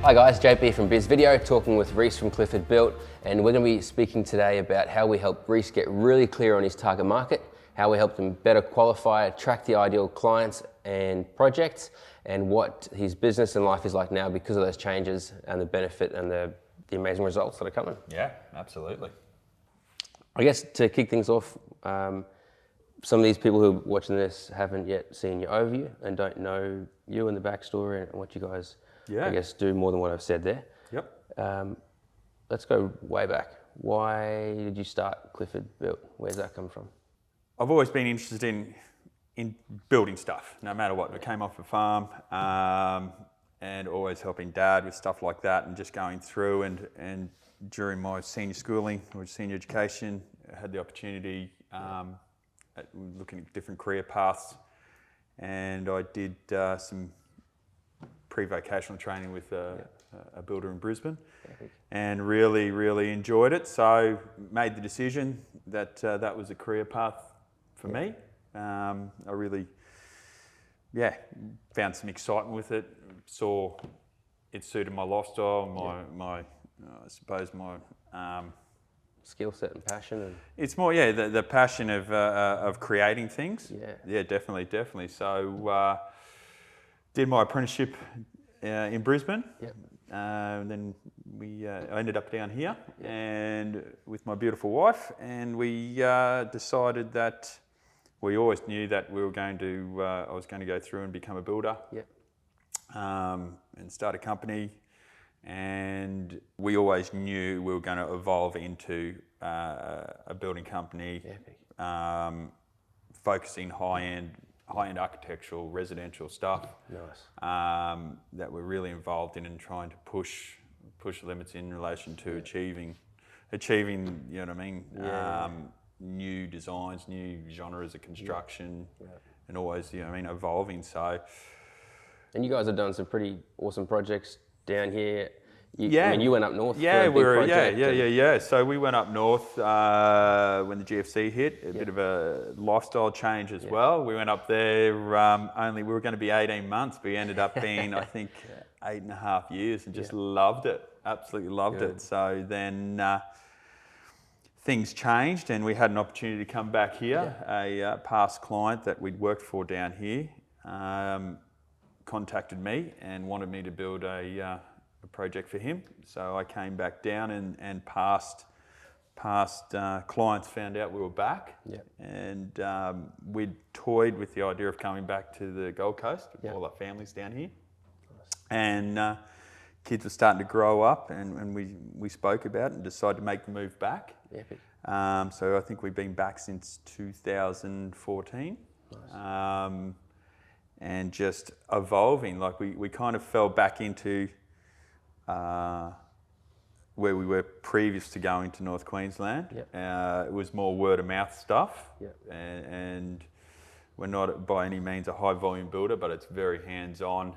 Hi guys, JP from Biz Video, talking with Reece from Clifford Built, and we're going to be speaking today about how we help Reece get really clear on his target market, how we help him better qualify, attract the ideal clients and projects, and what his business and life is like now because of those changes and the benefit and the amazing results that are coming. Yeah, absolutely. I guess to kick things off, some of these people who are watching this haven't yet seen your overview and don't know you and the backstory and what you guys, I guess, do more than what I've said there. Yep. Let's go way back. Why did you start Clifford Built? Where's that come from? I've always been interested in building stuff, no matter what. I came off a farm and always helping Dad with stuff like that, and just going through and during my senior schooling or senior education, I had the opportunity at looking at different career paths, and I did some pre-vocational training with a builder in Brisbane, and really enjoyed it. So made the decision that that was a career path for me. I really, found some excitement with it. Saw it suited my lifestyle, my I suppose my Skill set and passion. And it's more the passion of creating things. Yeah, definitely. So did my apprenticeship in Brisbane. Yep. Then I ended up down here and with my beautiful wife, and we decided that we always knew that we were going to I was going to go through and become a builder. Yep. And start a company, and we always knew we were going to evolve into a building company, focusing high-end architectural, residential stuff. Nice. That we're really involved in and trying to push limits in relation to achieving, you know what I mean? New designs, new genres of construction, and always, evolving. So. And you guys have done some pretty awesome projects down here. I mean, you went up north for a big project. So we went up north when the GFC hit, a bit of a lifestyle change as well. We went up there, we were going to be 18 months, but we ended up being, I think, 8.5 years, and just loved it, absolutely loved it. So then things changed, and we had an opportunity to come back here. A past client that we'd worked for down here contacted me and wanted me to build a project for him. So I came back down, and past clients found out we were back. And we'd toyed with the idea of coming back to the Gold Coast with all our families down here. And kids were starting to grow up, and we spoke about it and decided to make the move back. So I think we've been back since 2014. Nice. And just evolving, like we kind of fell back into where we were previous to going to North Queensland. It was more word of mouth stuff, and we're not by any means a high volume builder, but it's very hands-on,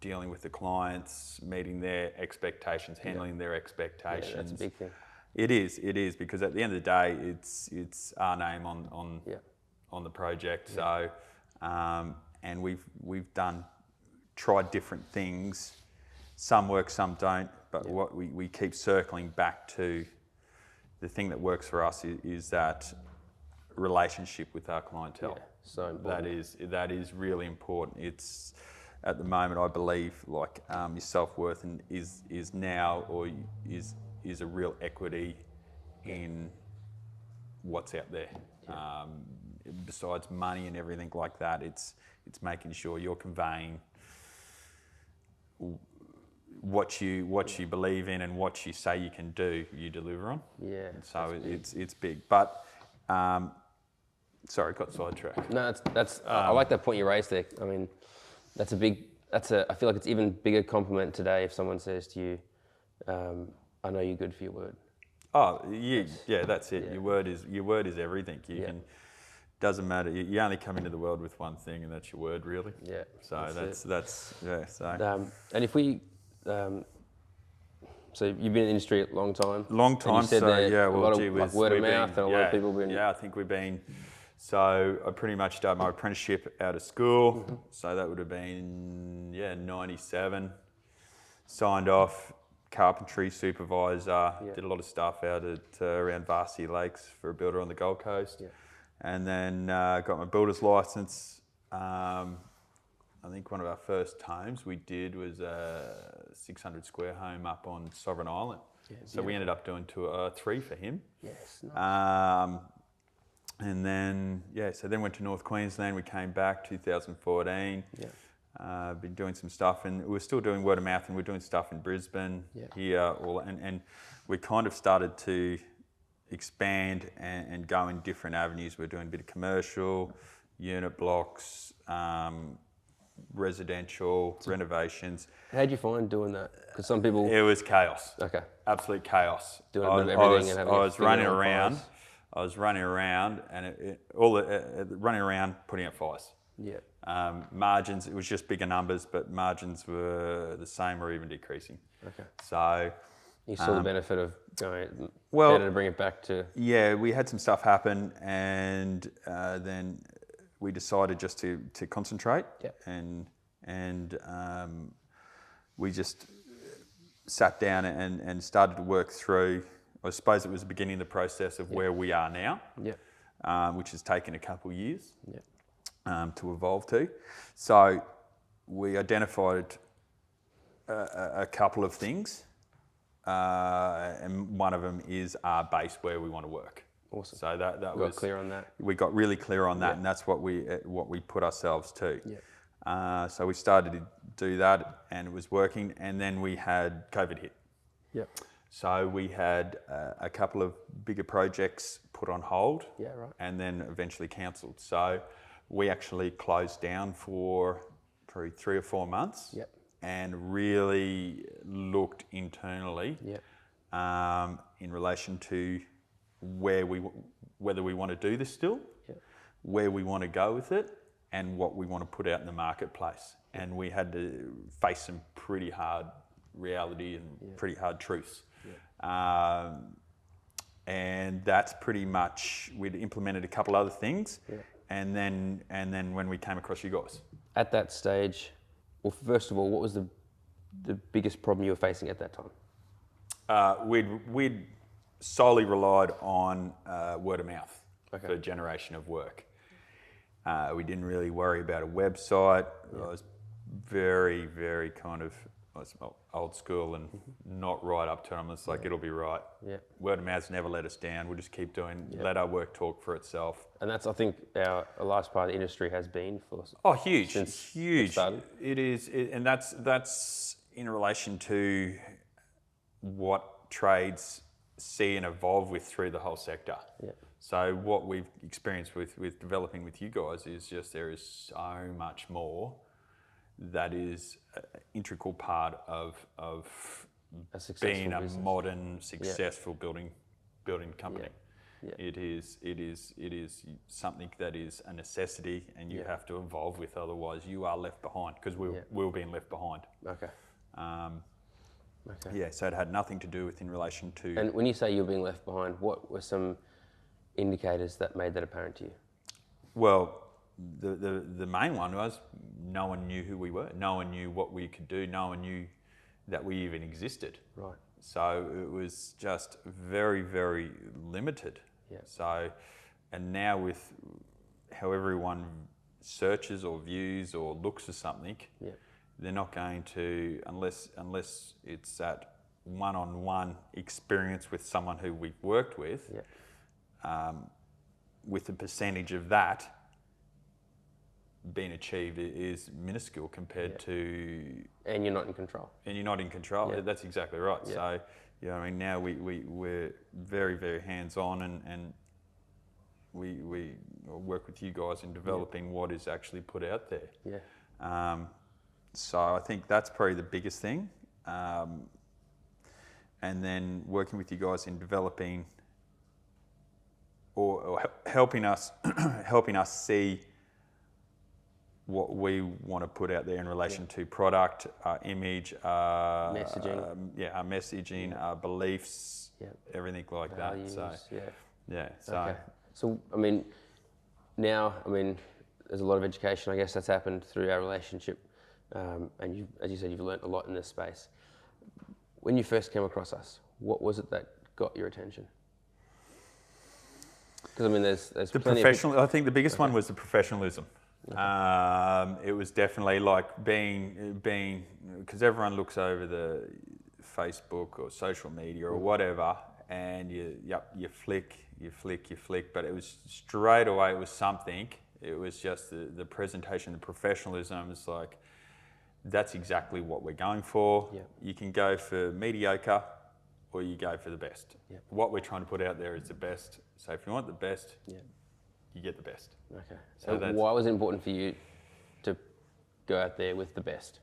dealing with the clients, meeting their expectations, handling their expectations. That's a big thing. It is, because at the end of the day, it's our name on the project. So. And we've tried different things. Some work, some don't. But what we keep circling back to, the thing that works for us is that relationship with our clientele. So important. That is really important. It's at the moment, I believe, like your self-worth is now, or is a real equity in what's out there. Besides money and everything like that, it's making sure you're conveying what you believe in, and what you say you can do, you deliver on. So it's big. But sorry, got sidetracked. No, that's I like that point you raised there. I mean, I feel like it's even bigger compliment today if someone says to you, I know you're good for your word. Oh, that's it. Your word is everything. You can. Doesn't matter. You only come into the world with one thing, and that's your word, really. So that's. So. And if we, so you've been in the industry a long time. Long time. And you said so a lot of word of mouth, and a lot of people have been. Yeah, I think we've been. So I pretty much started my apprenticeship out of school. So that would have been 97. signed off, carpentry supervisor, did a lot of stuff out at around Varsity Lakes for a builder on the Gold Coast. And then got my builder's license. I think one of our first homes we did was a 600 square home up on Sovereign Island. So we ended up doing 3 for him. Yes, nice. And then, so then went to North Queensland. We came back 2014. Been doing some stuff, and we're still doing word of mouth, and we're doing stuff in Brisbane here. And we kind of started to expand and go in different avenues. We're doing a bit of commercial, unit blocks, residential, renovations. How'd you find doing that? Because some people... It was chaos. Okay. Absolute chaos. Doing a bit of everything and having I was running around. I was running around and running around putting out fires. Margins, it was just bigger numbers, but margins were the same or even decreasing. Okay. So... You saw the benefit of going, better to bring it back to... Yeah, we had some stuff happen, and then we decided just to concentrate, and we just sat down and started to work through, I suppose it was the beginning of the process of where we are now, which has taken a couple of years to evolve to. So we identified a couple of things. And one of them is our base where we want to work. Awesome. So that we got clear on that. We got really clear on that, and that's what we put ourselves to. So we started to do that, and it was working. And then we had COVID hit. So we had a couple of bigger projects put on hold. And then eventually cancelled. So we actually closed down for probably 3 or 4 months. And really looked internally in relation to whether we want to do this still, where we want to go with it, and what we want to put out in the marketplace. And we had to face some pretty hard reality and pretty hard truths. And that's pretty much, we'd implemented a couple other things, and then when we came across you guys. At that stage, well, first of all, what was the biggest problem you were facing at that time? We'd solely relied on word of mouth for generation of work. We didn't really worry about a website. I was very, very kind of old school and not right up to them. It's like, it'll be right. Word of mouth's never let us down. We'll just keep doing, let our work talk for itself. And that's, I think, a large part of the industry has been for... huge. Huge. It is, and that's in relation to what trades see and evolve with through the whole sector. So what we've experienced with developing with you guys is just there is so much more that is an integral part of being a business. Modern, successful building company. It is something that is a necessity, and you have to evolve with. Otherwise, you are left behind, because we're being left behind. So it had nothing to do with in relation to. And when you say you're being left behind, what were some indicators that made that apparent to you? Well, the main one was no one knew who we were. No one knew what we could do. No one knew that we even existed. So it was just very, very limited. So, and now with how everyone searches or views or looks at something, they're not going to, unless it's that one-on-one experience with someone who we've worked with, with the percentage of that being achieved is minuscule compared to... And you're not in control. That's exactly right. So, I mean, now we're very, very hands-on, and we work with you guys in developing what is actually put out there. So I think that's probably the biggest thing. And then working with you guys in developing or helping us see what we want to put out there in relation to product, our image, messaging. Our messaging, our beliefs, everything like values, that. So, So, I mean, now, there's a lot of education, I guess, that's happened through our relationship. And as you said, you've learnt a lot in this space. when you first came across us, what was it that got your attention? Because I mean, there's The plenty professional. I think the biggest one was the professionalism. It was definitely like being because everyone looks over the Facebook or social media or whatever, and you flick, but it was straight away. It was something. It was just the presentation, the professionalism. It's like that's exactly what we're going for. Yep. You can go for mediocre, or you go for the best. Yep. What we're trying to put out there is the best. So if you want the best, you get the best. Okay. So why was it important for you to go out there with the best?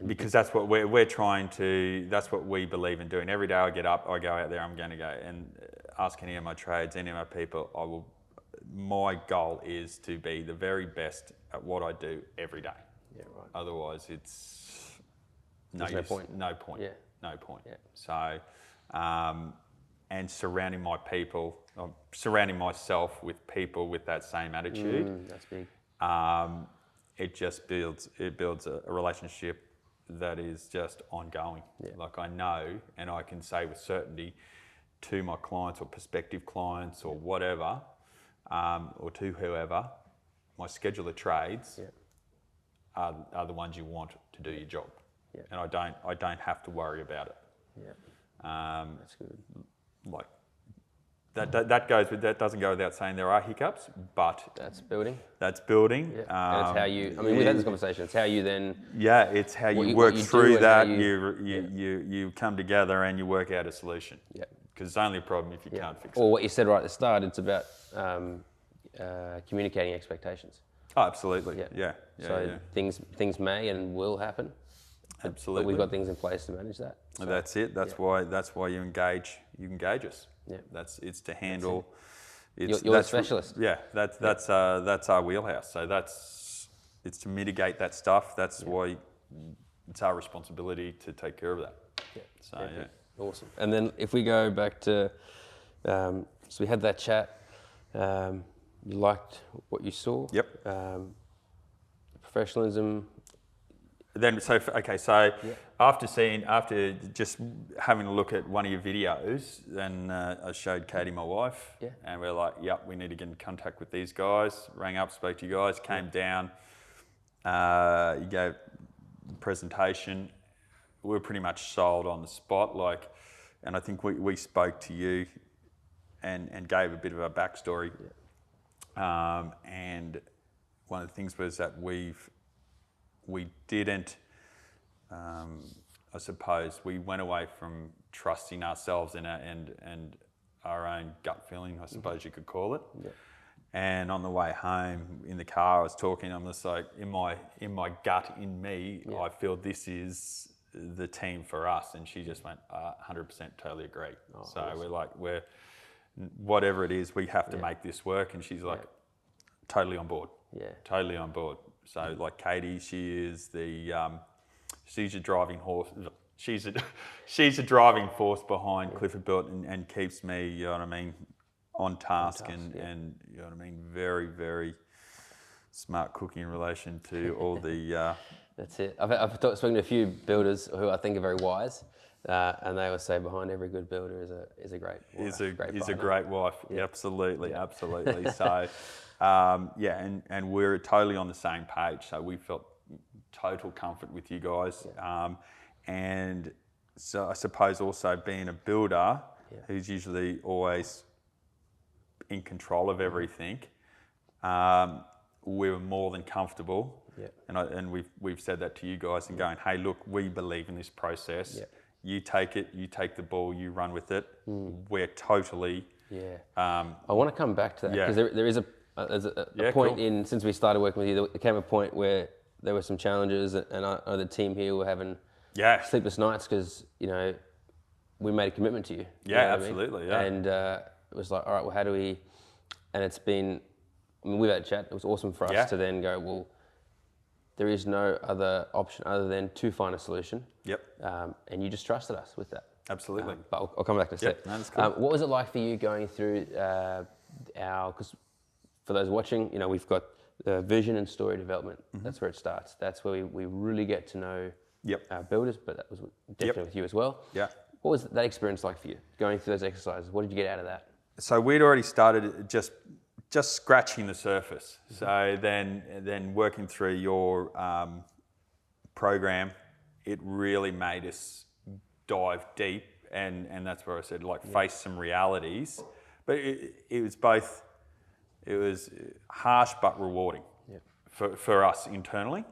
Because that's what we're trying to, that's what we believe in doing. Every day I get up, I go out there, I'm going to go and ask any of my trades, any of my people, my goal is to be the very best at what I do every day. Yeah, right. Otherwise it's no point. No point. Yeah. No point. Yeah. So, and surrounding myself with people with that same attitude. That's big. It just builds a relationship that is just ongoing. Yeah. Like I know, and I can say with certainty to my clients or prospective clients or whatever, or to whoever, my schedule of trades are the ones you want to do your job. Yeah. And I don't have to worry about it. Yeah. That's good. Like that doesn't go without saying there are hiccups, but that's building. That's building. Yeah. And it's how you. I mean, we've had this conversation. It's how you then. Yeah, it's how you work through that. You, you come together and you work out a solution. Yeah. Because it's only a problem if you can't fix it. Or what you said right at the start. It's about communicating expectations. Oh, absolutely. Yeah. So things may and will happen. Absolutely. But we've got things in place to manage that. So, that's it. That's why you engage us. Yeah. It's to handle. You're the specialist. Yeah. That's our wheelhouse. So it's to mitigate that stuff. That's why it's our responsibility to take care of that. Yeah. So Awesome. And then if we go back to, so we had that chat. You liked what you saw. Yep. Professionalism. Then after just having a look at one of your videos, then I showed Katie, my wife, and we're like, yep, we need to get in contact with these guys. Rang up, spoke to you guys, came down. You gave the presentation. We were pretty much sold on the spot, and I think we spoke to you and gave a bit of a backstory. Yeah. And one of the things was that we didn't, I suppose, we went away from trusting ourselves and our own gut feeling, I suppose you could call it. Yeah. And on the way home in the car, I was talking, I'm just like, in my gut, in me, I feel this is the team for us. And she just went, 100% totally agree. Oh, so awesome. we're whatever it is, we have to make this work. And she's like, totally on board. Yeah. Totally on board. So like Katie, she's a driving horse. She's a driving force behind Clifford Built and keeps me, you know what I mean, on task and you know what I mean, very, very smart cookie in relation to all the. That's it. I've spoken to a few builders who I think are very wise, and they always say behind every good builder is a great wife. Is a great wife. Yeah. Absolutely. So. And we're totally on the same page. So we felt total comfort with you guys. Yeah. And so I suppose also being a builder who's usually always in control of everything, we were more than comfortable. Yeah. And we've said that to you guys and going, hey, look, we believe in this process. Yeah. You take it, you take the ball, you run with it. We're totally. Yeah. I want to come back to that because there is there's a point in, since we started working with you, there came a point where there were some challenges, and I know the team here were having sleepless nights because, we made a commitment to you. Yeah, absolutely. I mean? Yeah. And it was like, all right, well, how do we, and it's been, we've had a chat, it was awesome for us to then go, well, there is no other option other than to find a solution. Yep. And you just trusted us with that. Absolutely. But I'll come back to that. No, that's cool. What was it like for you going through because for those watching, we've got vision and story development. Mm-hmm. That's where it starts. That's where we really get to know builders, but that was definitely with you as well. Yeah. What was that experience like for you, going through those exercises? What did you get out of that? So we'd already started just scratching the surface. So then working through your program, it really made us dive deep, and that's where I said, like, face some realities. But it was both, it was harsh but rewarding for us internally.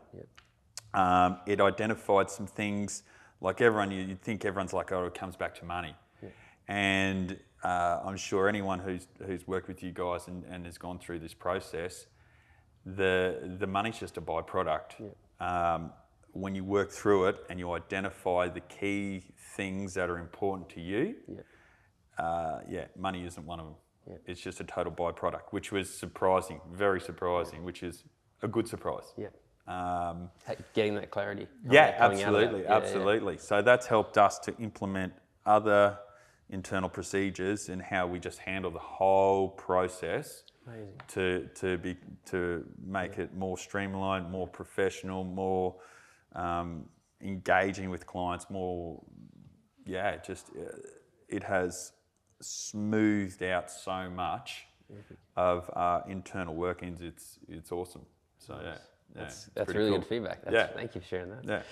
It identified some things, like everyone, you'd think everyone's like, oh, it comes back to money. And I'm sure anyone who's worked with you guys and has gone through this process, the money's just a byproduct. When you work through it and you identify the key things that are important to you, money isn't one of them. It's just a total byproduct, which was surprising, very surprising, which is a good surprise. Getting that clarity. Absolutely. So that's helped us to implement other internal procedures and how we just handle the whole process. Amazing. to make it more streamlined, more professional, more engaging with clients, more it has smoothed out so much of our internal workings. It's awesome. So that's really good feedback. Thank you for sharing that.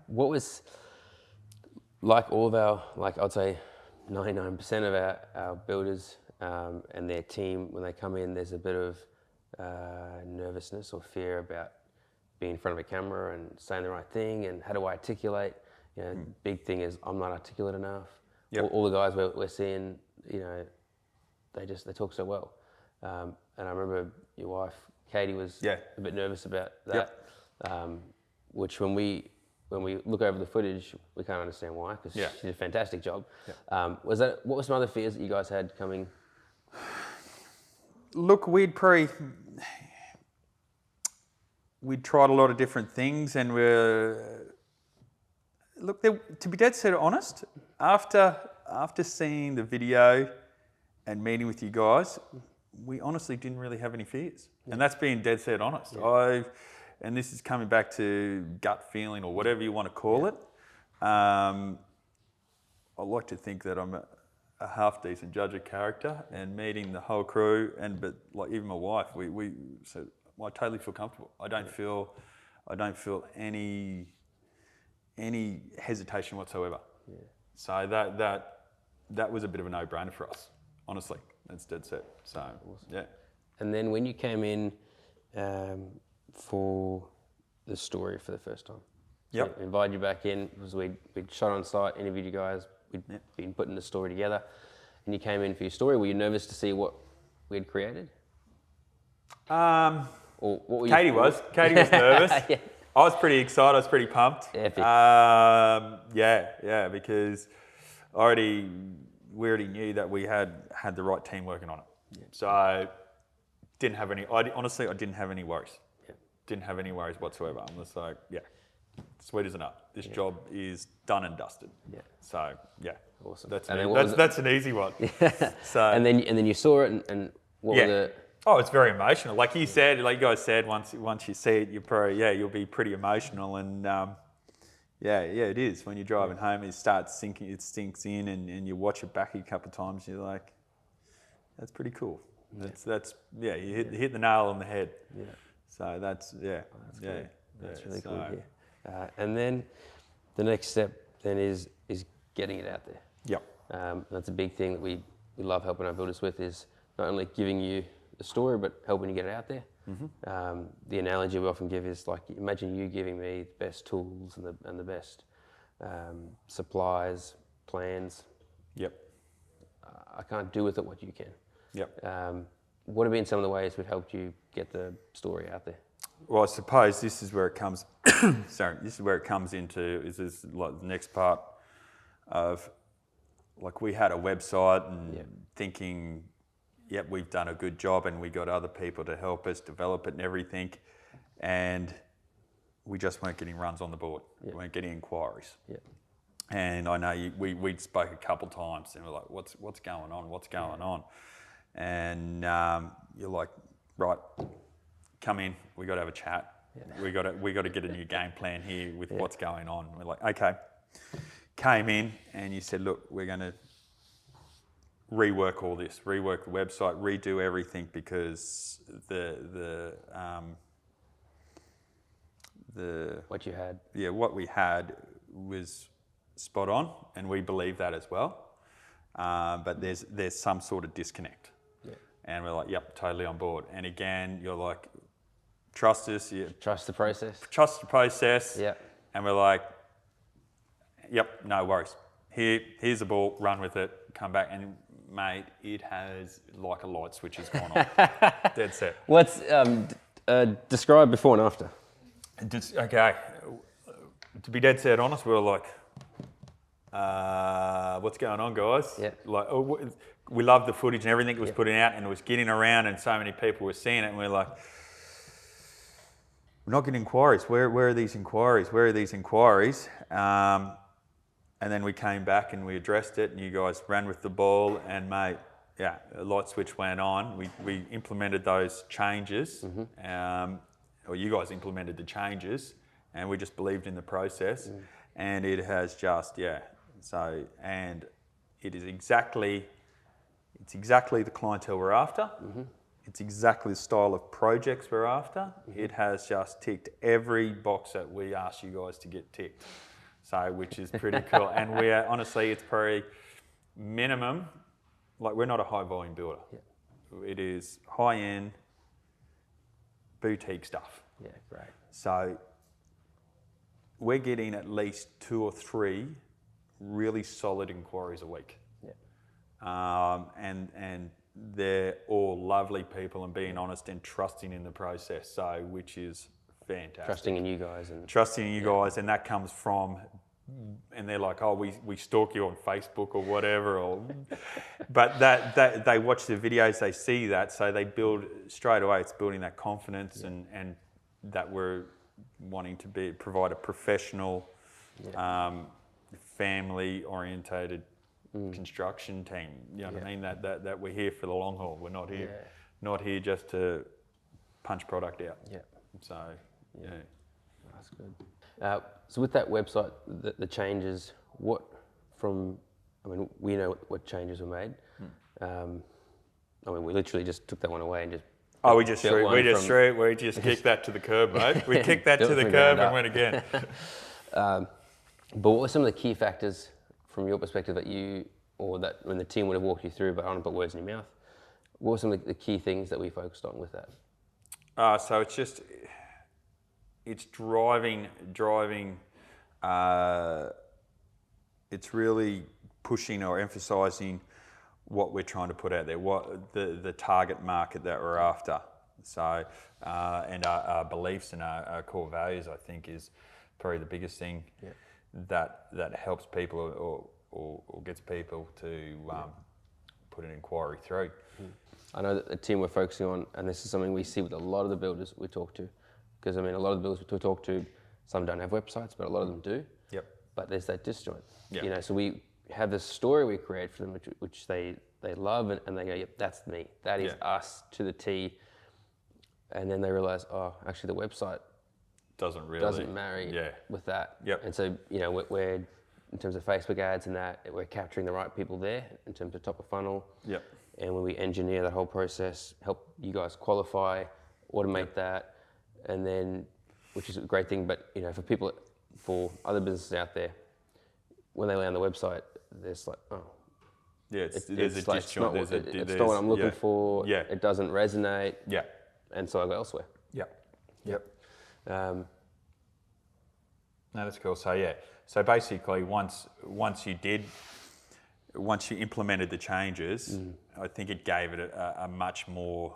What was, like all of our, like I'd say 99% of our builders and their team, when they come in, there's a bit of nervousness or fear about being in front of a camera and saying the right thing and how do I articulate. Big thing is I'm not articulate enough. All the guys we're seeing, they talk so well. And I remember your wife Katie was a bit nervous about that, which when we look over the footage, we can't understand why, because she did a fantastic job. What were some other fears that you guys had coming? Look, we'd tried a lot of different things, and to be dead set honest, after seeing the video and meeting with you guys, we honestly didn't really have any fears. And that's being dead set honest. And this is coming back to gut feeling or whatever you want to call it. I like to think that I'm a half decent judge of character, and meeting the whole crew, but like even my wife, so I totally feel comfortable. I don't feel any hesitation whatsoever. So that was a bit of a no-brainer for us, honestly. That's dead set. So awesome. And then when you came in for the story for the first time, we invited you back in because we'd shot on site, interviewed you guys, we'd been putting the story together, and you came in for your story. Were you nervous to see what we'd created? Or what were you? Katie was nervous. I was pretty excited. I was pretty pumped. Because we already knew that we had the right team working on it. So I didn't have any. I didn't have any worries. Didn't have any worries whatsoever. I'm just like, sweet as a nut. This job is done and dusted. So awesome. That's an easy one. So and then you saw it, and what were the? Oh, it's very emotional. Like you said, like you guys said, once you see it, you'll be pretty emotional, and it is. When you're driving home, it sinks in, and you watch it back a couple of times. You're like, that's pretty cool. You hit the nail on the head. So that's really cool to hear. And then the next step then is getting it out there. That's a big thing that we love helping our builders with, is not only giving you the story, but helping you get it out there. The analogy we often give is like, imagine you giving me the best tools and the best supplies, plans. I can't do with it what you can. What have been some of the ways we've helped you get the story out there? Well, I suppose this is where it comes. This is where it comes into. Is this like the next part of, like, we had a website and thinking, we've done a good job, and we got other people to help us develop it and everything, and we just weren't getting runs on the board. We weren't getting inquiries. And I know we spoke a couple times, and we're like, what's going on? What's going on? And you're like, right, come in. We got to have a chat. we got to get a new game plan here with what's going on. We're like, okay, came in and you said, look, we're going to rework all this, rework the website, redo everything, because what we had was spot on, and we believe that as well. But there's some sort of disconnect. Yeah. And we're like, yep, totally on board. And again, you're like, trust us. Trust the process. Trust the process. Yeah. And we're like, yep, no worries. Here's the ball, run with it, come back. And mate, it has like a light switch has gone on. Dead set. What's, describe before and after. Okay. To be dead set honest, we were like, what's going on, guys? Yeah. Like, we loved the footage and everything it was putting out, and it was getting around, and so many people were seeing it, and we're like, we're not getting inquiries. Where are these inquiries? Where are these inquiries? And then we came back and we addressed it, and you guys ran with the ball, and mate, yeah, a light switch went on. We implemented those changes, or you guys implemented the changes, and we just believed in the process, and it has just, so, and it is exactly the clientele we're after. It's exactly the style of projects we're after. It has just ticked every box that we asked you guys to get ticked. So, which is pretty cool. And we are, honestly, it's probably minimum, like we're not a high volume builder. Yeah. It is high end boutique stuff. Yeah, great. So we're getting at least 2 or 3 really solid inquiries a week. Yeah. And they're all lovely people and being honest and trusting in the process. So, which is fantastic. Trusting in you guys. Trusting in you guys, and that comes from, and they're like, oh, we stalk you on Facebook or whatever, but that they watch the videos, they see that, so they build straight away. It's building that confidence, and that we're wanting to provide a professional, family orientated construction team. You know what I mean? That we're here for the long haul. We're not here just to punch product out. Yeah. So that's good. So with that website, the changes, we know what changes were made. We literally just took that one away and just. Oh, we just kicked that to the curb, mate. We kicked that to the curb and went again. But what were some of the key factors from your perspective that when the team would have walked you through, but I don't want to put words in your mouth, what were some of the key things that we focused on with that? So it's driving, it's really pushing or emphasising what we're trying to put out there, what the target market that we're after. So, and our beliefs and our core values, I think, is probably the biggest thing that helps people or gets people to put an inquiry through. I know that the team we're focusing on, and this is something we see with a lot of the builders we talk to, because a lot of the builders we talk to, some don't have websites, but a lot of them do. Yep. But there's that disjoint. Yep. So we have this story we create for them, which they love, and they go, yep, that's me. That is us to the T. And then they realise, oh, actually the website doesn't marry with that. Yep. And so, we're in terms of Facebook ads and that, we're capturing the right people there in terms of top of funnel. Yep. And when we engineer that whole process, help you guys qualify, automate that, and then, which is a great thing, but for other businesses out there, when they land on the website, there's like, oh. Yeah, there's a like, disjoint. It's not what I'm looking for. Yeah. It doesn't resonate. Yeah. And so I go elsewhere. Yep. No, that's cool. So basically, once you implemented the changes, I think it gave it a much more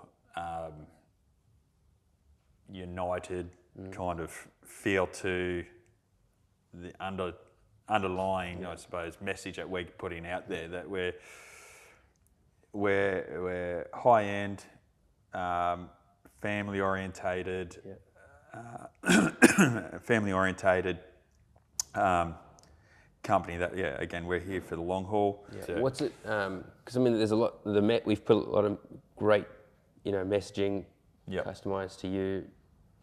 united kind of feel to the underlying, I suppose, message that we're putting out there, that we're high end, family orientated. Family orientated company that, again, we're here for the long haul. Yeah. So. What's it, because there's a lot, we've put a lot of great, messaging customized to you,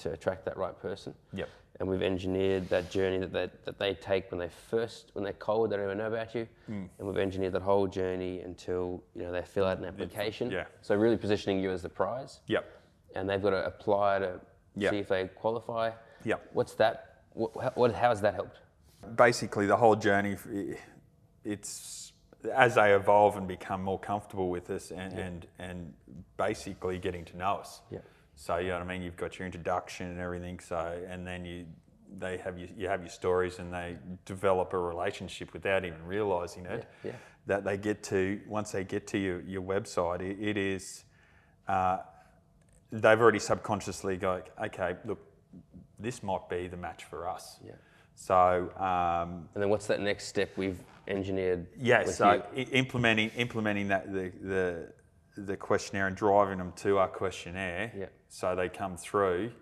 to attract that right person. Yep. And we've engineered that journey that they take when they're cold, they don't even know about you. And we've engineered that whole journey until they fill out an application. Yeah. So really positioning you as the prize. Yep. And they've got to apply to Yep. see if they qualify. Yep. What's that? How has that helped? Basically, the whole journey, it's as they evolve and become more comfortable with us and basically getting to know us. Yeah. So you know what I mean. You've got your introduction and everything. So and then you have your stories, and they develop a relationship without even realising it. Yeah. That they get to once they get to your website, it is they've already subconsciously go, okay, look, this might be the match for us. Yeah. So and then what's that next step we've engineered? yeah, with so you? implementing that the questionnaire and driving them to our questionnaire, Yeah. so they come through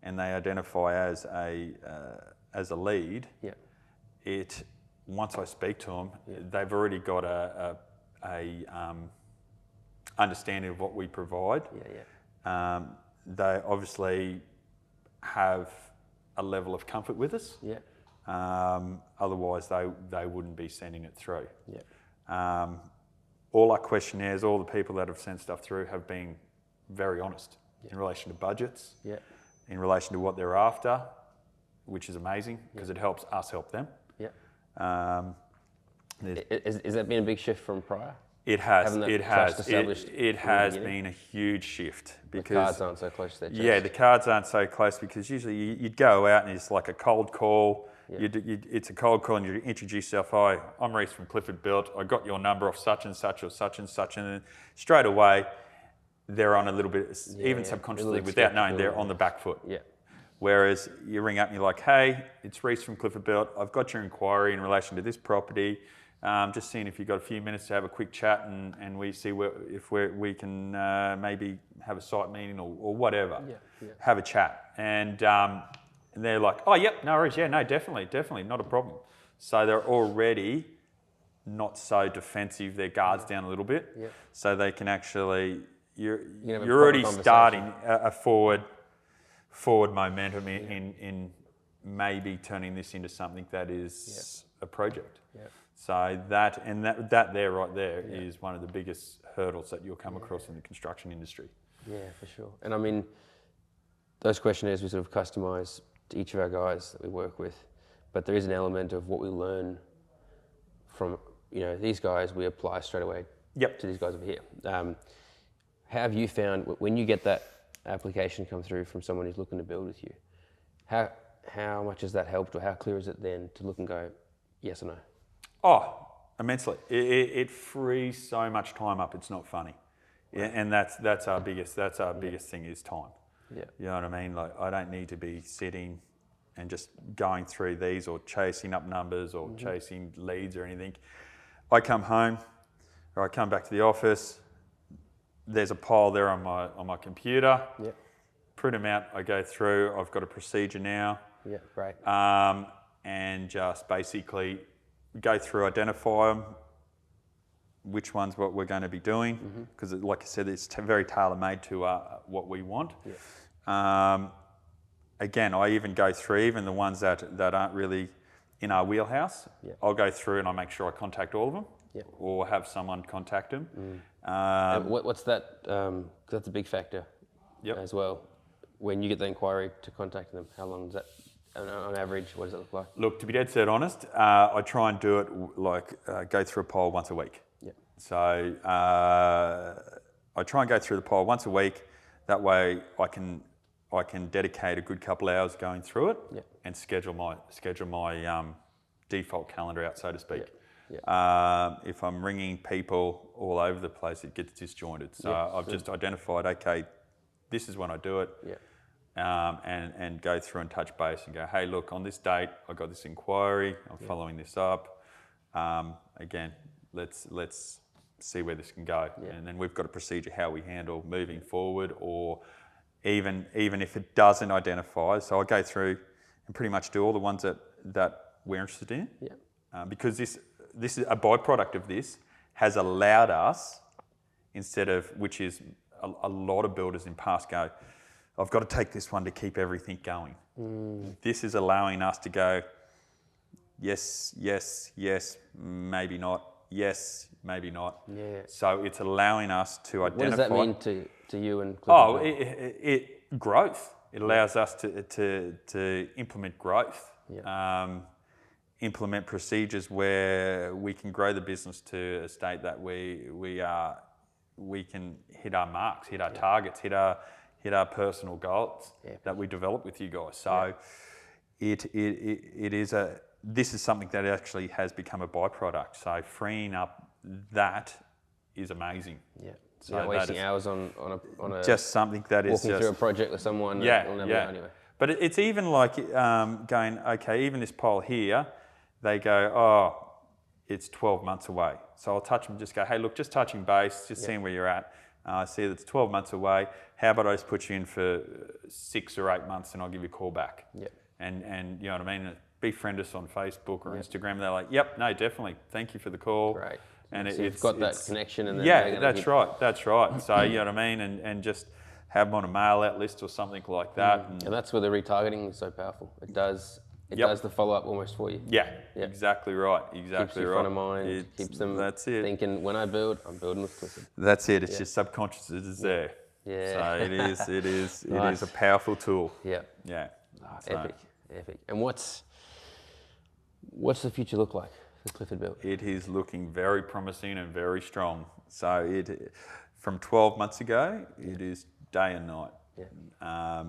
and they identify as a lead. Yeah. Once I speak to them, they've already got a understanding of what we provide. Yeah. They obviously have a level of comfort with us. Yeah. Otherwise, they wouldn't be sending it through. Yeah. All our questionnaires, all the people that have sent stuff through have been very honest in relation to budgets, in relation to what they're after, which is amazing because it helps us help them. Yeah. Has that been a big shift from prior? It has. Having that It trust has. established It from the has beginning? been a huge shift The because cards aren't so close to their chest. yeah, the cards aren't so close because usually you'd go out and it's like a cold call. It's a cold call and you introduce yourself. Hi, I'm Reece from Clifford Built. I got your number off such and such or such and such, and then straight away they're on a little bit, even subconsciously, without knowing, they're on the back foot. Yeah. Whereas you ring up and you're like, hey, it's Reece from Clifford Built. I've got your inquiry in relation to this property. Just seeing if you've got a few minutes to have a quick chat and we see if we can maybe have a site meeting or whatever, have a chat. And they're like, oh, yep, no worries. Yeah, no, definitely, not a problem. So they're already not so defensive, their guards down a little bit. Yep. So they can actually, you're proper already conversation. starting a forward momentum in maybe turning this into something that is a project. Yep. So that there right there is one of the biggest hurdles that you'll come across in the construction industry. Yeah, for sure. And I mean, those questionnaires we sort of customise to each of our guys that we work with, but there is an element of what we learn from these guys. We apply straight away to these guys over here. How have you found when you get that application come through from someone who's looking to build with you? How much has that helped, or how clear is it then to look and go yes or no? Oh, immensely. It frees so much time up. It's not funny, and that's our biggest thing is time. Yeah. You know what I mean? Like I don't need to be sitting and just going through these or chasing up numbers or chasing leads or anything. I come home or I come back to the office. There's a pile there on my computer. Yeah. Print them out. I go through. I've got a procedure now. Yeah. Great. And just basically go through, identify them, which one's what we're going to be doing, because like I said, it's very tailor-made to what we want. Yeah. Again, I even go through even the ones that aren't really in our wheelhouse. Yeah. I'll go through and I make sure I contact all of them, or have someone contact them. What's that? 'Cause that's a big factor as well. When you get the inquiry to contact them, how long does that, on average, what does it look like? Look, to be dead set honest, I try and do it go through a poll once a week. Yeah. So I try and go through the poll once a week. That way I can dedicate a good couple hours going through it and schedule my default calendar out, so to speak. If I'm ringing people all over the place, it gets disjointed. So I've just identified, okay, this is when I do it. Yeah. And go through and touch base and go, hey, look, on this date, I got this inquiry. I'm following this up. Again, let's see where this can go. Yeah. And then we've got a procedure how we handle moving forward, or even if it doesn't identify. So I go through and pretty much do all the ones that we're interested in. Yeah. Because this is a byproduct of this has allowed us, instead of, which is a lot of builders in past go, I've got to take this one to keep everything going. This is allowing us to go, yes, yes, yes, maybe not, yes, maybe not. Yeah. So it's allowing us to identify. What does that mean to you and Clifford? Oh, it growth. It allows us to implement growth, implement procedures where we can grow the business to a state that we can hit our marks, hit our targets, hit our personal goals that we develop with you guys. So it is this is something that actually has become a byproduct. So freeing up that is amazing. Yeah. So Not wasting hours on a just something that is walking just through a project with someone that will never know anyway. But it's even like going, okay, even this poll here, they go, oh, it's 12 months away. So I'll touch them and just go, hey, look, just touching base, just seeing where you're at. I see that it's 12 months away. How about I just put you in for 6 or 8 months and I'll give you a call back? Yeah. And you know what I mean? Befriend us on Facebook or Instagram. And they're like, yep, no, definitely. Thank you for the call. Great. And so you've got that connection. And then that's right. So you know what I mean? And just have them on a mail out list or something like that. And that's where the retargeting is so powerful. It does the follow-up almost for you. Yeah, exactly right. Exactly keeps you right. front of mind, keeps them thinking, when I build, I'm building with Clifford. That's it. It's your subconscious is there. Yeah. So it is Nice. a powerful tool. Yeah. Yeah. Epic. And what's the future look like for Clifford Built? It is looking very promising and very strong. So from 12 months ago, it is day and night. Yeah.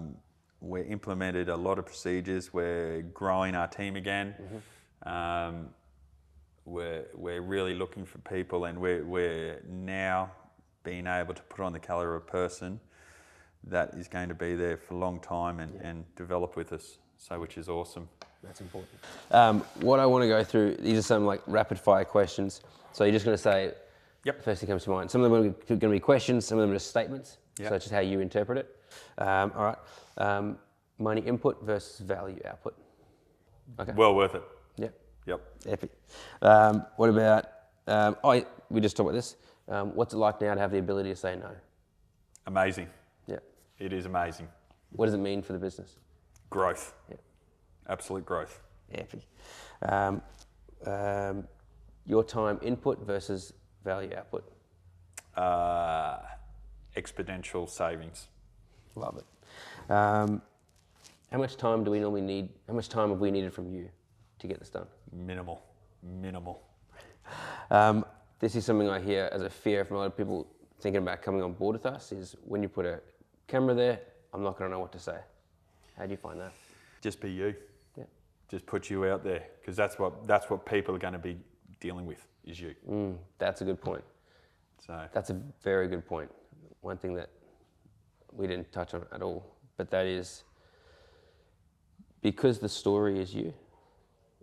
We implemented a lot of procedures. We're growing our team again. We're really looking for people, and we're now being able to put on the caliber of person that is going to be there for a long time and develop with us. So, which is awesome. That's important. What I want to go through, these are some like rapid fire questions. So you're just going to say, first thing comes to mind. Some of them are going to be questions, some of them are just statements. So it's just how you interpret it. All right. Money input versus value output. Okay. Well worth it. Yep. Epic. What about, we just talked about this. What's it like now to have the ability to say no? Amazing. Yeah. It is amazing. What does it mean for the business? Growth. Yeah. Absolute growth. Epic. Your time input versus value output. Exponential savings. Love it. How much time do we normally need? How much time have we needed from you to get this done? Minimal. This is something I hear as a fear from a lot of people thinking about coming on board with us, is when you put a camera there, I'm not going to know what to say. How do you find that? Just be you. Yeah. Just put you out there, because that's what people are going to be dealing with, is you. That's a good point. So that's a very good point. One thing that we didn't touch on at all, but that is because the story is you.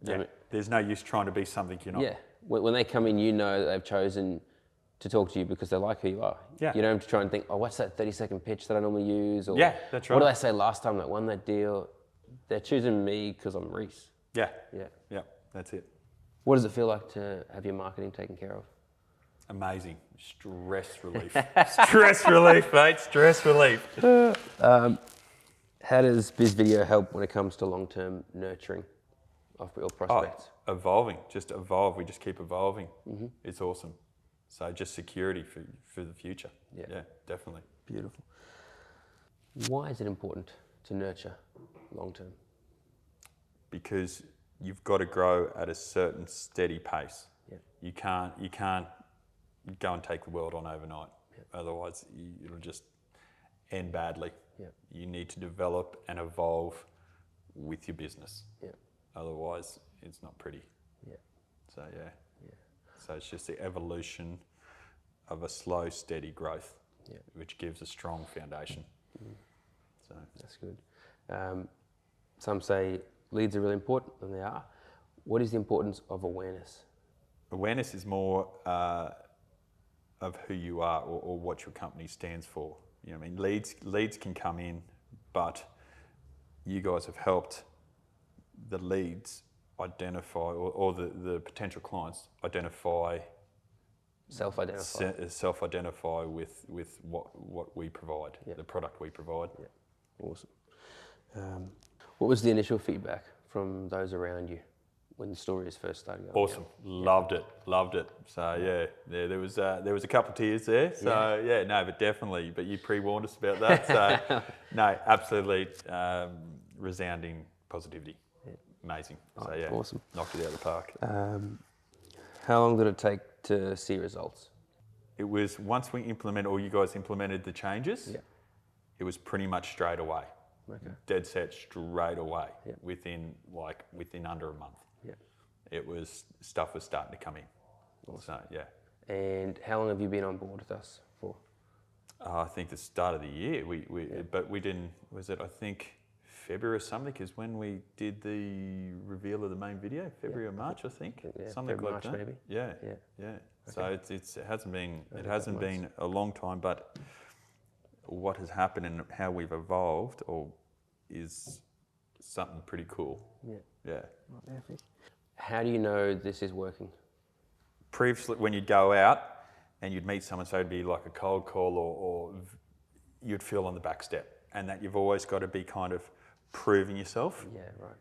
Yeah. There's no use trying to be something you're not. Yeah. When they come in, you know that they've chosen to talk to you because they like who you are. Yeah. You don't have to try and think, oh, what's that 30-second pitch that I normally use? Or that's right. What did I say last time that won that deal? They're choosing me because I'm Reece. Yeah. That's it. What does it feel like to have your marketing taken care of? Amazing. Stress relief. Stress relief, mate. Stress relief. How does Biz Video help when it comes to long-term nurturing of real prospects? Evolving. Just evolve. We just keep evolving. It's awesome. So just security for the future. Yeah, definitely. Beautiful. Why is it important to nurture long-term? Because you've got to grow at a certain steady pace. Yeah. You can't go and take the world on overnight. Yeah. Otherwise, it'll just end badly. Yeah. You need to develop and evolve with your business. Yeah. Otherwise, it's not pretty. Yeah. So So it's just the evolution of a slow, steady growth, which gives a strong foundation. So that's good. Some say leads are really important, and they are. What is the importance of awareness? Awareness is more of who you are or what your company stands for. You know what I mean? Leads can come in, but you guys have helped the leads identify, or the potential clients identify, self-identify with what we provide, the product we provide. Awesome. What was the initial feedback from those around you when the stories first started going? Awesome. Loved it. So there was a couple of tears there. So but definitely. But you pre-warned us about that. So no, absolutely resounding positivity. Yeah. Amazing. So awesome. Knocked it out of the park. How long did it take to see results? It was once we implemented, or you guys implemented the changes. Yeah. It was pretty much straight away. Okay. Dead set straight away. Yeah. Within under a month. Yeah. Stuff was starting to come in. Awesome. So And how long have you been on board with us for? I think the start of the year. But we didn't. Was it? I think February or something. Because when we did the reveal of the main video, February or March, I think. Something February, like March, that. maybe. Yeah. Okay. So it hasn't been a long time, but what has happened and how we've evolved is something pretty cool. Yeah. How do you know this is working? Previously, when you'd go out and you'd meet someone, so it'd be like a cold call or you'd feel on the back step, and that you've always got to be kind of proving yourself. Yeah, right.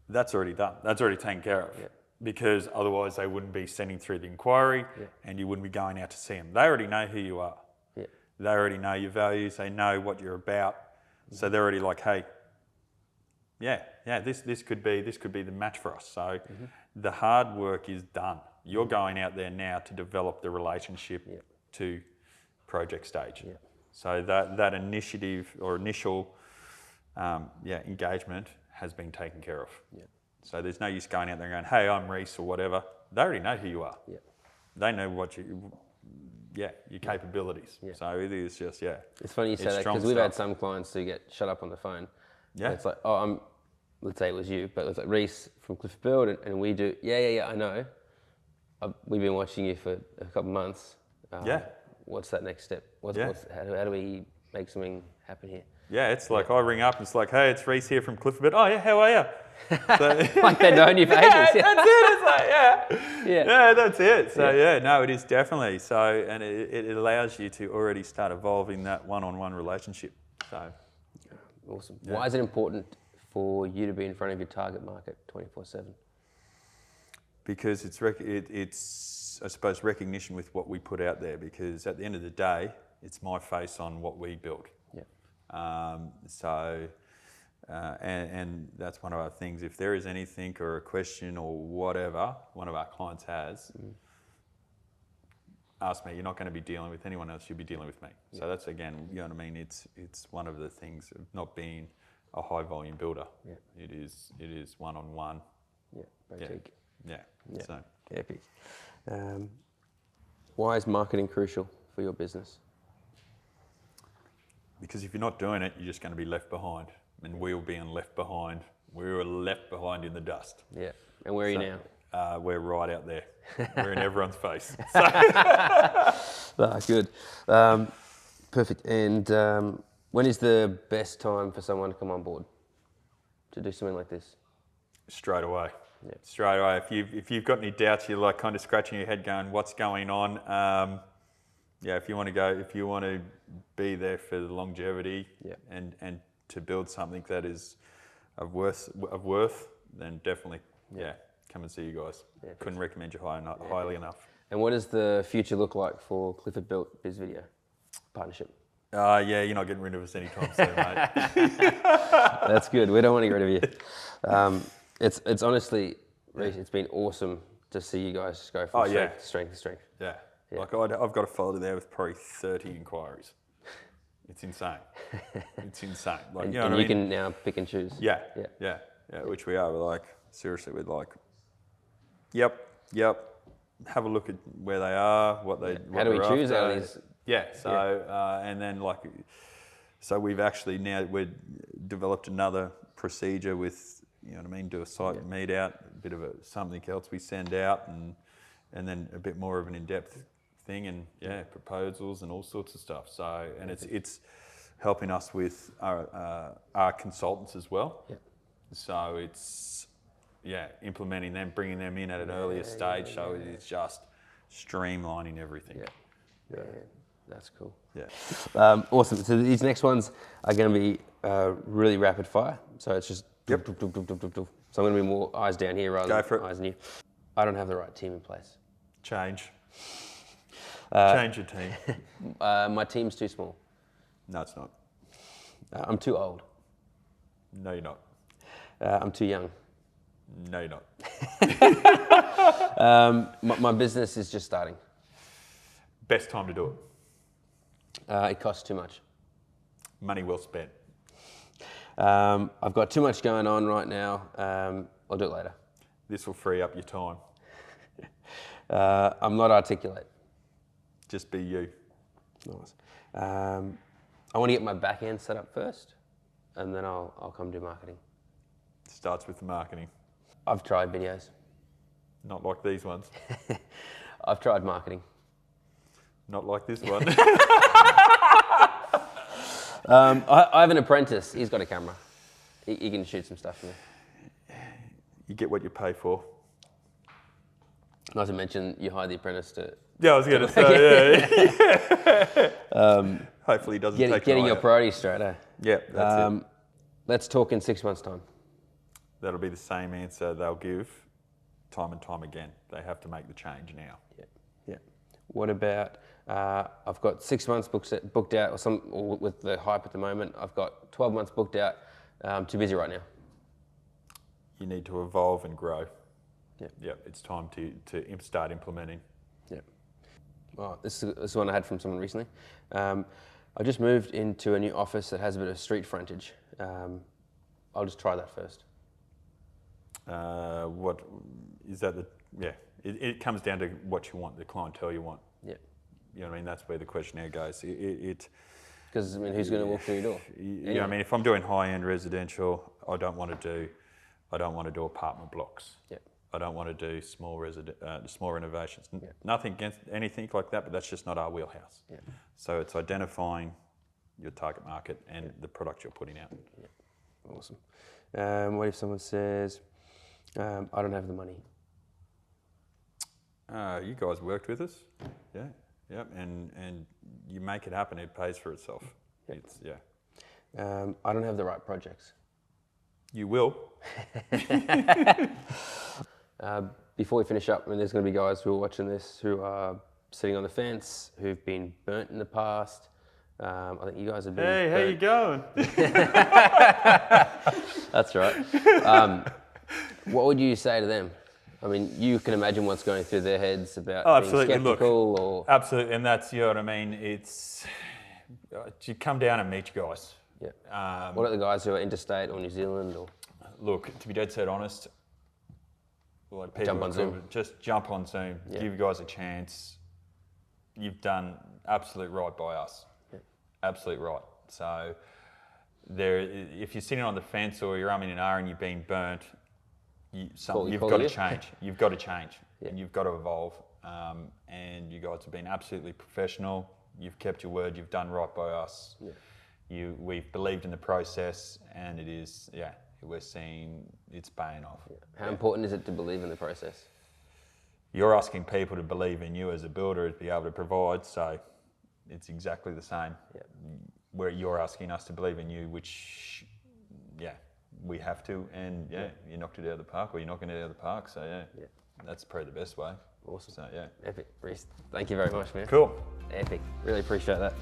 That's already done. That's already taken care of. Yeah. Because otherwise they wouldn't be sending through the inquiry and you wouldn't be going out to see them. They already know who you are. Yeah. They already know your values. They know what you're about. Mm-hmm. So they're already like, hey, this could be the match for us. So the hard work is done. You're going out there now to develop the relationship to project stage. Yeah. So that initiative or initial engagement has been taken care of. Yeah. So there's no use going out there and going, hey, I'm Reece or whatever. They already know who you are. Yeah. They know what your capabilities. Yeah. So it is just, It's funny you say that because we've had some clients who get shut up on the phone. Yeah. It's like, let's say it was you, but it's like Reece from Clifford Build and we do, I know. We've been watching you for a couple of months. What's that next step? How do we make something happen here? Yeah, it's like I ring up and it's like, hey, it's Reece here from Clifford Build. Oh yeah, how are you? So, like they've known you for ages. That's it. It's like, that's it. So it is definitely. So, and it allows you to already start evolving that one-on-one relationship. So, awesome. Yeah. Why is it important for you to be in front of your target market 24/7? Because it's I suppose recognition with what we put out there. Because at the end of the day, it's my face on what we build. Yeah. And that's one of our things. If there is anything or a question or whatever one of our clients has, ask me. You're not going to be dealing with anyone else. You'll be dealing with me. Yeah. So that's, again, you know what I mean? It's one of the things of not being a high volume builder. Yeah. It is one-on-one. Yeah. Boutique. Yeah. So. Epic. Why is marketing crucial for your business? Because if you're not doing it, you're just going to be left behind. And we'll be left behind. We were left behind in the dust. Yeah. And where are you now? We're right out there. We're in everyone's face. Good. Perfect. And when is the best time for someone to come on board to do something like this? Straight away. Yeah. Straight away. If you've got any doubts, you're like kind of scratching your head going, what's going on? If you want to be there for the longevity and to build something that is of worth, then definitely, come and see you guys. Yeah, couldn't recommend you highly enough. And what does the future look like for Clifford Built Biz Video partnership? You're not getting rid of us anytime soon, mate. That's good. We don't want to get rid of you. It's honestly, Reece, it's been awesome to see you guys go from strength to strength. Yeah. Like I've got a folder there with probably 30 inquiries. It's insane. It's insane. Like, and you know what I mean? Can now pick and choose. Yeah. Which we are. We're like, seriously, we're like, yep. Have a look at where they are, what they. How do we choose out of these? Yeah. So and then so we've actually we've developed another procedure with, you know what I mean, do a site meet out, a bit of something else we send out, and then a bit more of an in-depth thing, and proposals and all sorts of stuff. So, and it's helping us with our consultants as well. Yeah. So it's implementing them, bringing them in at an earlier stage. So it's just streamlining everything. Yeah. That's cool. Yeah. Awesome. So these next ones are going to be really rapid fire. So it's just Yep. doof, doof, doof, doof, doof, doof. So I'm going to be more eyes down here rather Go for than it. eyes on you. I don't have the right team in place. Change. Change your team. My team's too small. No, it's not. I'm too old. No, you're not. I'm too young. No, you're not. My business is just starting. Best time to do it. It costs too much. Money well spent. I've got too much going on right now. I'll do it later. This will free up your time. I'm not articulate. Just be you. Nice. I want to get my back end set up first, and then I'll come do marketing. Starts with the marketing. I've tried videos. Not like these ones. I've tried marketing. Not like this one. I have an apprentice. He's got a camera. He can shoot some stuff for me. You get what you pay for. Not to mention, you hire the apprentice to... Yeah, I was going to say, yeah. Hopefully he doesn't take Getting an eye your out. priorities straight, eh? Yeah, that's it. Let's talk in 6 months' time. That'll be the same answer they'll give time and time again. They have to make the change now. Yeah. What about, I've got 6 months booked out, or with the hype at the moment, I've got 12 months booked out. I'm too busy right now. You need to evolve and grow. Yeah. Yep, it's time to start implementing. Yeah. Well, this is one I had from someone recently. I just moved into a new office that has a bit of street frontage. I'll just try that first. What is that? It comes down to what you want, the clientele you want. Yeah. You know what I mean? That's where the questionnaire goes. Because I mean, who's going to walk through your door? Yeah, I mean, if I'm doing high-end residential, I don't want to do apartment blocks. Yeah. I don't want to do small renovations. Nothing against anything like that, but that's just not our wheelhouse. Yeah. So it's identifying your target market and the product you're putting out. Yeah. Awesome. What if someone says, I don't have the money? You guys worked with us, yeah, and you make it happen. It pays for itself. Yep. I don't have the right projects. You will. Before we finish up, I mean, there's going to be guys who are watching this who are sitting on the fence, who've been burnt in the past. I think you guys have been. Hey, how you going? That's right. What would you say to them? I mean, you can imagine what's going through their heads about being skeptical or... Absolutely, and that's, you know what I mean, it's, you come down and meet you guys. Yeah. What are the guys who are interstate or New Zealand or... Look, to be dead set honest, like people Jump on Zoom. Just jump on Zoom, Yeah. give you guys a chance. You've done absolute right by us. Yeah. Absolute right. So if you're sitting on the fence or you're umming and ahhing and you've been burnt, you've got to change. You've got to change. Yeah. And you've got to evolve. And you guys have been absolutely professional. You've kept your word. You've done right by us. Yeah. We've believed in the process, and it is, we're seeing it's paying off. Yeah. How important is it to believe in the process? You're asking people to believe in you as a builder to be able to provide, so it's exactly the same. Yeah. Where you're asking us to believe in you, which, we have to, and you knocked it out of the park, or you're knocking it out of the park, so that's probably the best way. Awesome. So Epic. Reece, thank you very much, man. Cool. Epic. Really appreciate that.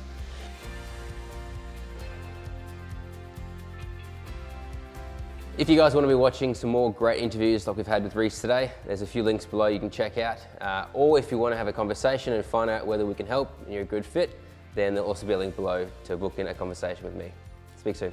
If you guys want to be watching some more great interviews like we've had with Reece today, there's a few links below you can check out. Or if you want to have a conversation and find out whether we can help and you're a good fit, then there'll also be a link below to book in a conversation with me. Speak soon.